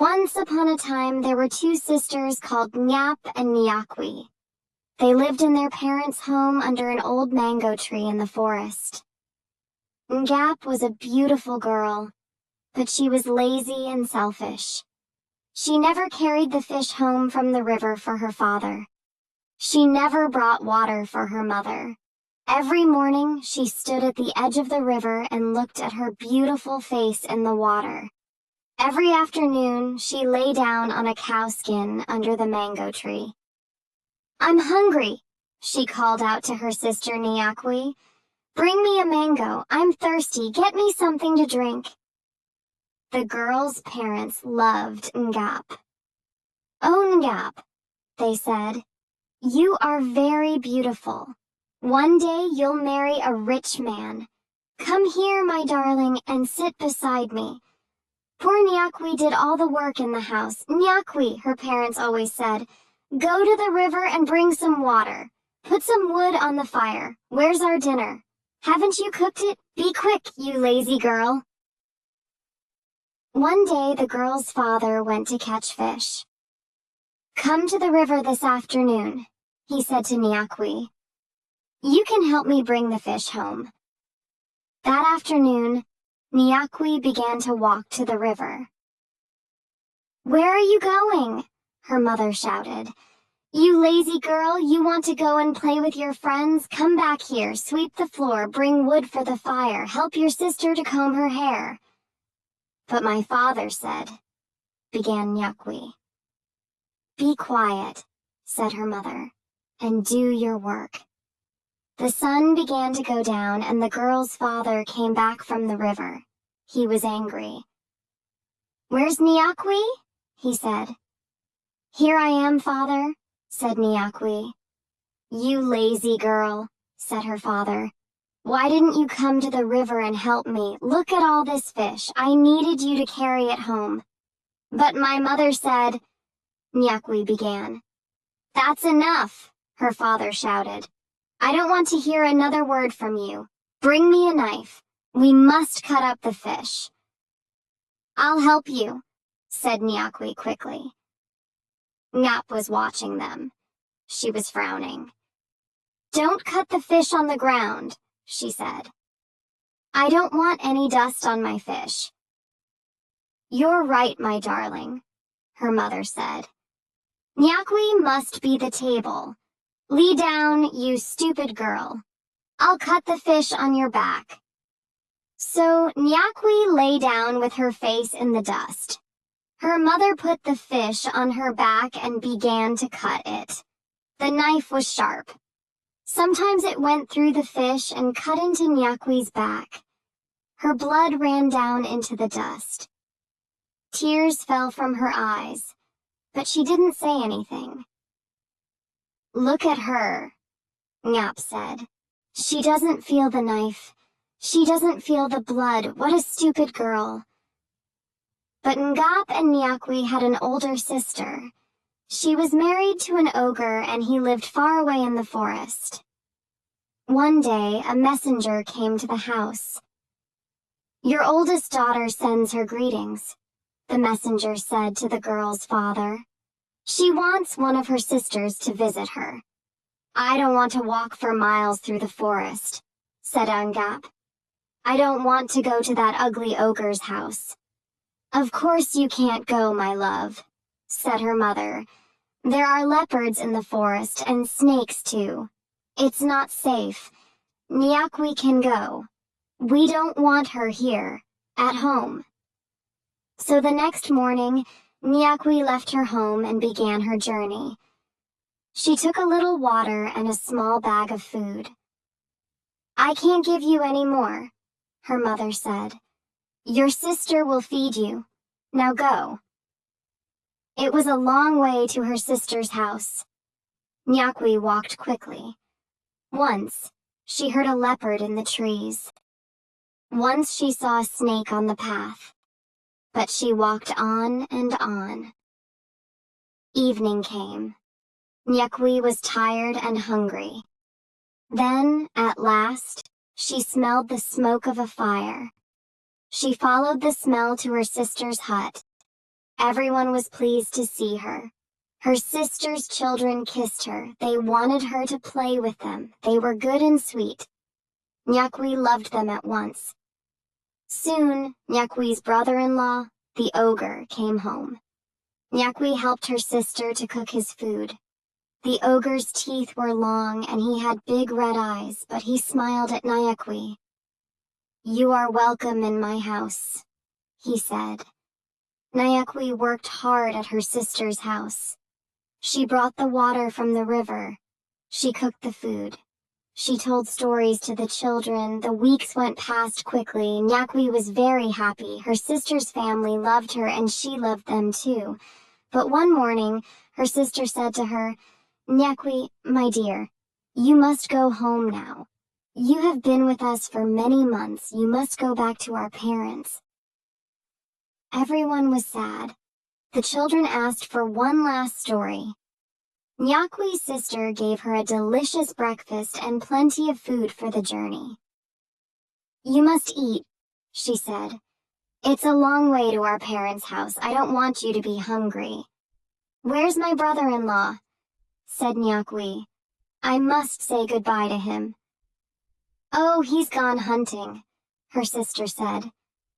Once upon a time, there were two sisters called Ngap and Niaki. They lived in their parents' home under an old mango tree in the forest. Ngap was a beautiful girl, but she was lazy and selfish. She never carried the fish home from the river for her father. She never brought water for her mother. Every morning, she stood at the edge of the river and looked at her beautiful face in the water. Every afternoon, she lay down on a cow skin under the mango tree. "I'm hungry," she called out to her sister Niaki. "Bring me a mango. I'm thirsty. Get me something to drink." The girl's parents loved Ngap. "Oh, Ngap," they said, "you are very beautiful. One day you'll marry a rich man. Come here, my darling, and sit beside me." Poor Niaki did all the work in the house. "Niaki," her parents always said, "go to the river and bring some water. Put some wood on the fire. Where's our dinner? Haven't you cooked it? Be quick, you lazy girl." One day the girl's father went to catch fish. "Come to the river this afternoon," he said to Niaki. "You can help me bring the fish home." That afternoon, Niaki began to walk to the river. "Where are you going?" her mother shouted. "You lazy girl, you want to go and play with your friends? Come back here, sweep the floor, bring wood for the fire, help your sister to comb her hair." "But my father said," began Niaki. "Be quiet," said her mother, "and do your work." The sun began to go down and the girl's father came back from the river. He was angry. "Where's Niaki?" he said. "Here I am, father," said Niaki. "You lazy girl," said her father. "Why didn't you come to the river and help me? Look at all this fish. I needed you to carry it home." "But my mother said," Niaki began. "That's enough," her father shouted. "I don't want to hear another word from you. Bring me a knife. We must cut up the fish." "I'll help you," said Niaki quickly. Ngap was watching them. She was frowning. "Don't cut the fish on the ground," she said. "I don't want any dust on my fish." "You're right, my darling," her mother said. "Niaki must be the table. Lie down, you stupid girl. I'll cut the fish on your back." So Niaki lay down with her face in the dust. Her mother put the fish on her back and began to cut it. The knife was sharp. Sometimes it went through the fish and cut into Niaki's back. Her blood ran down into the dust. Tears fell from her eyes, but she didn't say anything. "Look at her," Ngap said. "She doesn't feel the knife. She doesn't feel the blood. What a stupid girl." But Ngap and Niaki had an older sister. She was married to an ogre and he lived far away in the forest. One day, a messenger came to the house. "Your oldest daughter sends her greetings," the messenger said to the girl's father. "She wants one of her sisters to visit her." "I don't want to walk for miles through the forest," said Ngap. "I don't want to go to that ugly ogre's house." "Of course you can't go, my love," said her mother. "There are leopards in the forest and snakes too. It's not safe. Niaki can go. We don't want her here, at home." So the next morning, Niaki left her home and began her journey. She took a little water and a small bag of food. "I can't give you any more," her mother said. "Your sister will feed you. Now go." It was a long way to her sister's house. Niaki walked quickly. Once, she heard a leopard in the trees. Once she saw a snake on the path. But she walked on and on. Evening came. Niaki was tired and hungry. Then, at last, she smelled the smoke of a fire. She followed the smell to her sister's hut. Everyone was pleased to see her. Her sister's children kissed her. They wanted her to play with them. They were good and sweet. Niaki loved them at once. Soon, Niaki's brother-in-law, the ogre, came home. Niaki helped her sister to cook his food. The ogre's teeth were long and he had big red eyes, but he smiled at Niaki. "You are welcome in my house," he said. Niaki worked hard at her sister's house. She brought the water from the river. She cooked the food. She told stories to the children. The weeks went past quickly. Niaki was very happy. Her sister's family loved her and she loved them too. But one morning, her sister said to her, "Niaki, my dear, you must go home now. You have been with us for many months. You must go back to our parents." Everyone was sad. The children asked for one last story. Niaki's sister gave her a delicious breakfast and plenty of food for the journey. "You must eat," she said. "It's a long way to our parents' house. I don't want you to be hungry." "Where's my brother-in-law?" said Niaki. "I must say goodbye to him." "Oh, he's gone hunting," her sister said.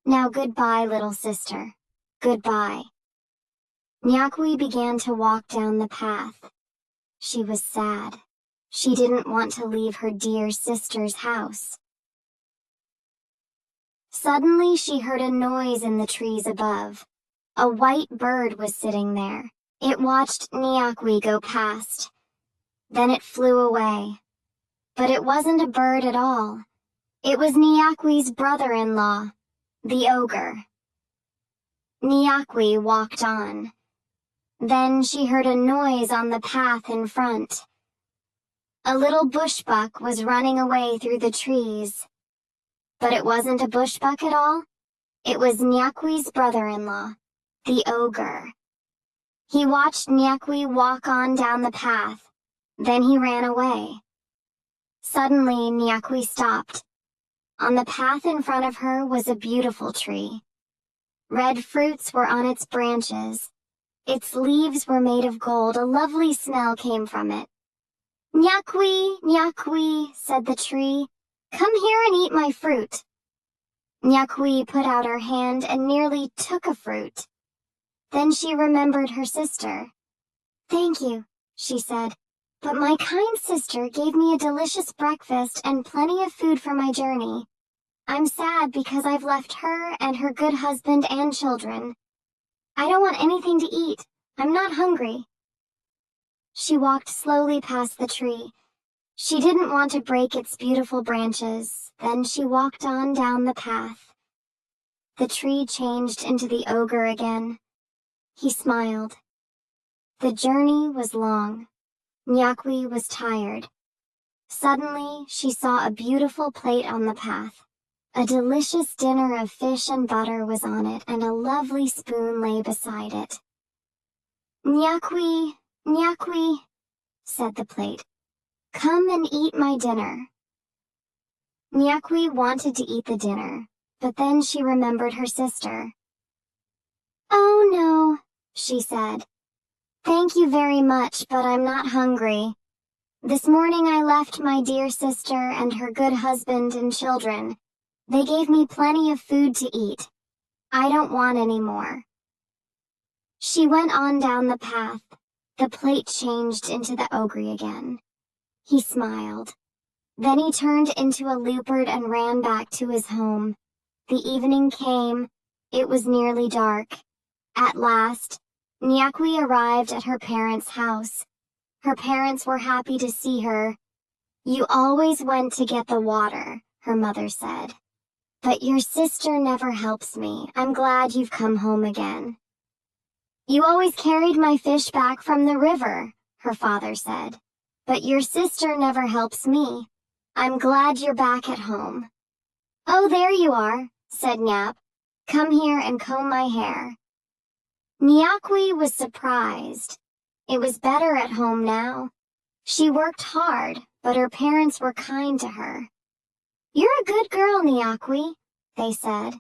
"Now goodbye, little sister. Goodbye." Niaki began to walk down the path. She was sad. She didn't want to leave her dear sister's house. Suddenly she heard a noise in the trees above. A white bird was sitting there. It watched Niaki go past. Then it flew away. But it wasn't a bird at all. It was Niaki's brother-in-law, the ogre. Niaki walked on. Then she heard a noise on the path in front. A little bushbuck was running away through the trees. But it wasn't a bushbuck at all. It was Niaki's brother-in-law, the ogre. He watched Niaki walk on down the path. Then he ran away. Suddenly, Niaki stopped. On the path in front of her was a beautiful tree. Red fruits were on its branches. Its leaves were made of gold. A lovely smell came from it. "Niaki, Niaki," said the tree. "Come here and eat my fruit." Niaki put out her hand and nearly took a fruit. Then she remembered her sister. "Thank you," she said, "but my kind sister gave me a delicious breakfast and plenty of food for my journey. I'm sad because I've left her and her good husband and children. I don't want anything to eat. I'm not hungry." She walked slowly past the tree. She didn't want to break its beautiful branches. Then she walked on down the path. The tree changed into the ogre again. He smiled. The journey was long. Niaki was tired. Suddenly, she saw a beautiful plate on the path. A delicious dinner of fish and butter was on it, and a lovely spoon lay beside it. "Niaki, Niaki," said the plate. "Come and eat my dinner." Niaki wanted to eat the dinner, but then she remembered her sister. "Oh no," she said. "Thank you very much, but I'm not hungry. This morning I left my dear sister and her good husband and children. They gave me plenty of food to eat. I don't want any more." She went on down the path. The plate changed into the ogre again. He smiled. Then he turned into a leopard and ran back to his home. The evening came. It was nearly dark. At last, Niaki arrived at her parents' house. Her parents were happy to see her. "You always went to get the water," her mother said. "But your sister never helps me. I'm glad you've come home again." "You always carried my fish back from the river," her father said. "But your sister never helps me. I'm glad you're back at home." "Oh, there you are," said Ngap. "Come here and comb my hair." Niaki was surprised. It was better at home now. She worked hard, but her parents were kind to her. "You're a good girl, Niaki," they said.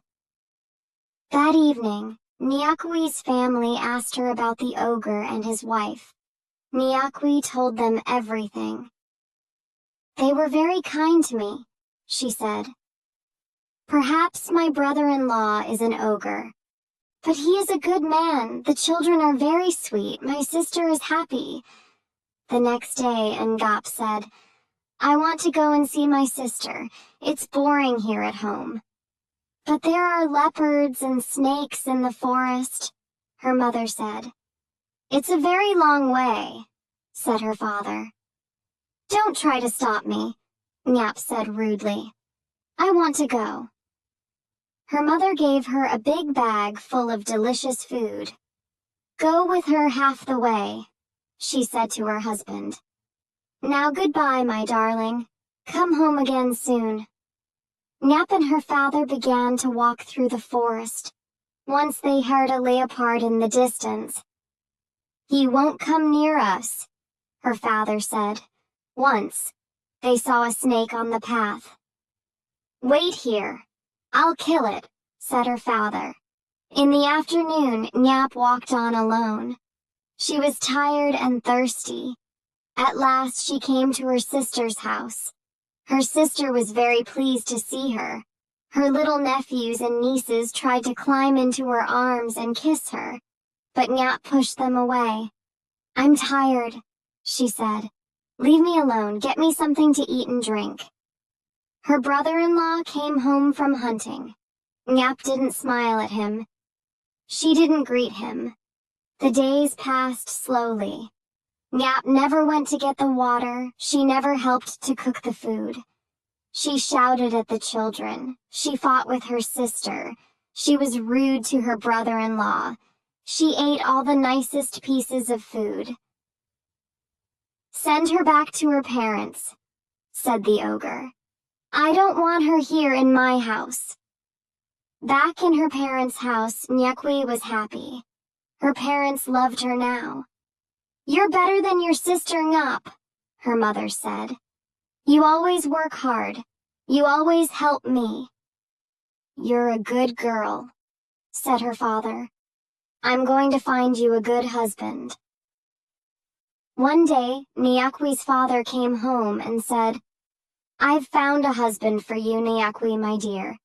That evening, Niaki's family asked her about the ogre and his wife. Niaki told them everything. "They were very kind to me," she said. "Perhaps my brother-in-law is an ogre. But he is a good man, the children are very sweet, my sister is happy." The next day, Ngap said, "I want to go and see my sister, it's boring here at home." "But there are leopards and snakes in the forest," her mother said. "It's a very long way," said her father. "Don't try to stop me," Ngap said rudely. "I want to go." Her mother gave her a big bag full of delicious food. "Go with her half the way," she said to her husband. "Now goodbye, my darling. Come home again soon." Ngap and her father began to walk through the forest. Once they heard a leopard in the distance. "He won't come near us," her father said. Once, they saw a snake on the path. "Wait here. I'll kill it," said her father. In the afternoon, Ngap walked on alone. She was tired and thirsty. At last she came to her sister's house. Her sister was very pleased to see her. Her little nephews and nieces tried to climb into her arms and kiss her, but Ngap pushed them away. "I'm tired," she said. "Leave me alone, get me something to eat and drink." Her brother-in-law came home from hunting. Ngap didn't smile at him. She didn't greet him. The days passed slowly. Ngap never went to get the water, she never helped to cook the food. She shouted at the children, she fought with her sister, she was rude to her brother-in-law. She ate all the nicest pieces of food. "Send her back to her parents," said the ogre. "I don't want her here in my house." Back in her parents' house, Niaki was happy. Her parents loved her now. "You're better than your sister Ngap," her mother said. "You always work hard. You always help me." "You're a good girl," said her father. "I'm going to find you a good husband." One day, Niaki's father came home and said, "I've found a husband for you, Niaki, my dear.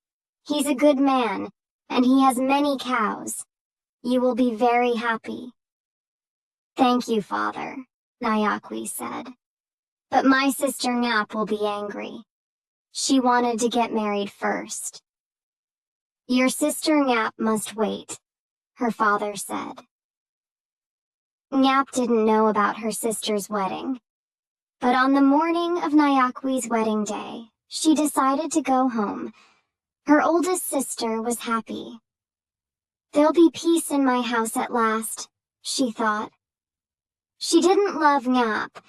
He's a good man, and he has many cows. You will be very happy." "Thank you, father," Niaki said. "But my sister Ngap will be angry. She wanted to get married first." "Your sister Ngap must wait," her father said. Ngap didn't know about her sister's wedding. But on the morning of Niaki's wedding day, she decided to go home. Her oldest sister was happy. "There'll be peace in my house at last," she thought. She didn't love Ngap,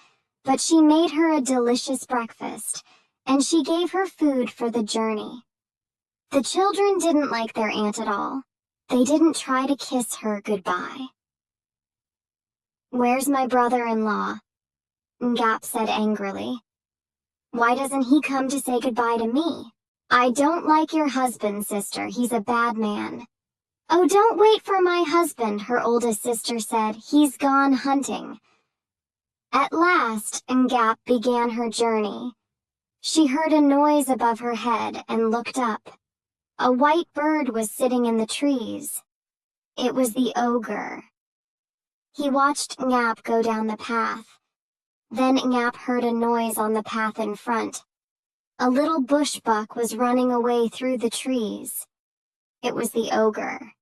but she made her a delicious breakfast, and she gave her food for the journey. The children didn't like their aunt at all. They didn't try to kiss her goodbye. "Where's my brother-in-law?" Ngap said angrily. "Why doesn't he come to say goodbye to me? I don't like your husband, sister, he's a bad man." "Oh, don't wait for my husband," her oldest sister said. "He's gone hunting." At last, Ngap began her journey. She heard a noise above her head and looked up. A white bird was sitting in the trees. It was the ogre. He watched Ngap go down the path. Then Ngap heard a noise on the path in front. A little bush buck was running away through the trees. It was the ogre.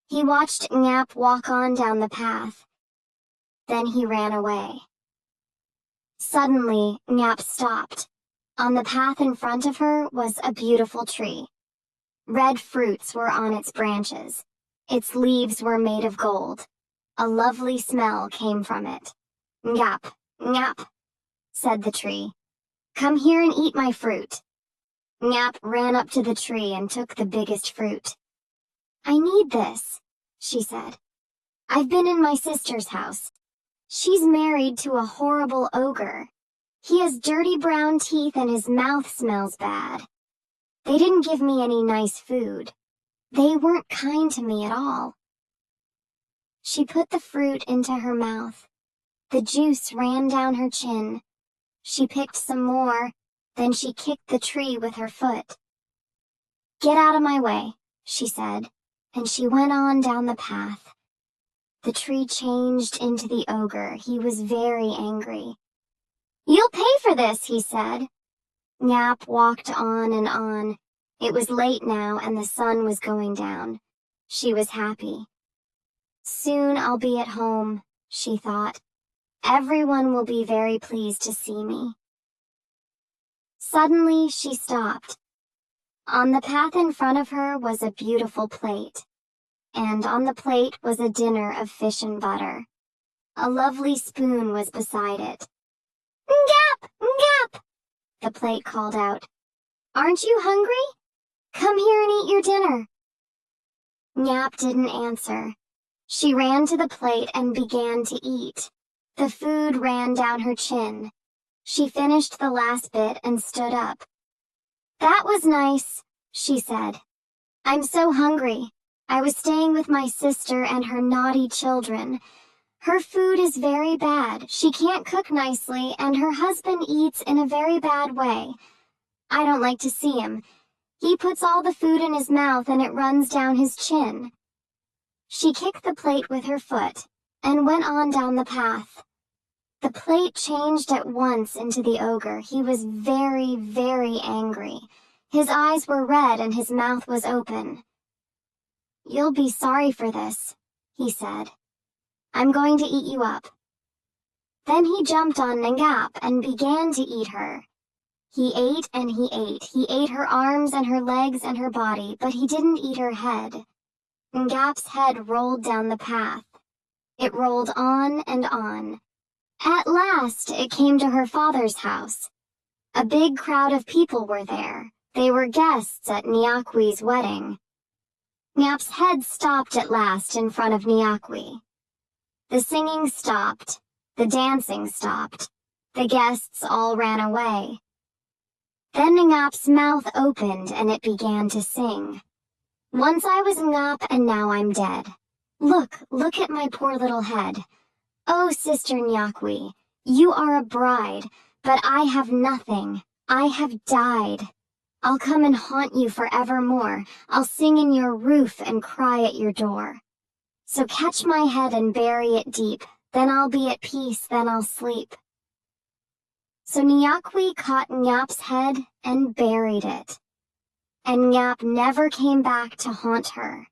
He watched Ngap walk on down the path. Then he ran away. Suddenly, Ngap stopped. On the path in front of her was a beautiful tree. Red fruits were on its branches. Its leaves were made of gold. A lovely smell came from it. "Ngap, Ngap," said the tree. "Come here and eat my fruit." Ngap ran up to the tree and took the biggest fruit. "I need this," she said. "I've been in my sister's house. She's married to a horrible ogre. He has dirty brown teeth and his mouth smells bad. They didn't give me any nice food. They weren't kind to me at all. She put the fruit into her mouth. The juice ran down her chin. She picked some more, then she kicked the tree with her foot. "Get out of my way," she said, and she went on down the path. The tree changed into the ogre. He was very angry. "You'll pay for this," he said. Ngap walked on and on. It was late now and the sun was going down. She was happy. "Soon I'll be at home," she thought. "Everyone will be very pleased to see me." Suddenly she stopped. On the path in front of her was a beautiful plate, and on the plate was a dinner of fish and butter. A lovely spoon was beside it. "Ngap! Ngap!" the plate called out. "Aren't you hungry? Come here and eat your dinner." Ngap didn't answer. She ran to the plate and began to eat. The food ran down her chin. She finished the last bit and stood up. "That was nice," she said. "I'm so hungry. I was staying with my sister and her naughty children. Her food is very bad. She can't cook nicely, and her husband eats in a very bad way. I don't like to see him. He puts all the food in his mouth and it runs down his chin." She kicked the plate with her foot and went on down the path. The plate changed at once into the ogre. He was very, very angry. His eyes were red and his mouth was open. "You'll be sorry for this," he said. "I'm going to eat you up." Then he jumped on Ngap and began to eat her. He ate and he ate. He ate her arms and her legs and her body, but he didn't eat her head. Ngap's head rolled down the path. It rolled on and on. At last it came to her father's house. A big crowd of people were there. They were guests at Niaki's wedding. Ngap's head stopped at last in front of Niaki. The singing stopped. The dancing stopped. The guests all ran away. Then Ngap's mouth opened and it began to sing. "Once I was Ngap and now I'm dead. Look at my poor little head. Oh, Sister Niaki, you are a bride, but I have nothing. I have died. I'll come and haunt you forevermore. I'll sing in your roof and cry at your door. So catch my head and bury it deep. Then I'll be at peace, then I'll sleep." So Niaki caught Ngap's head and buried it. And Ngap never came back to haunt her.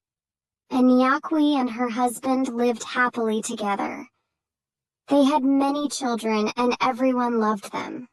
And Niaki and her husband lived happily together. They had many children and everyone loved them.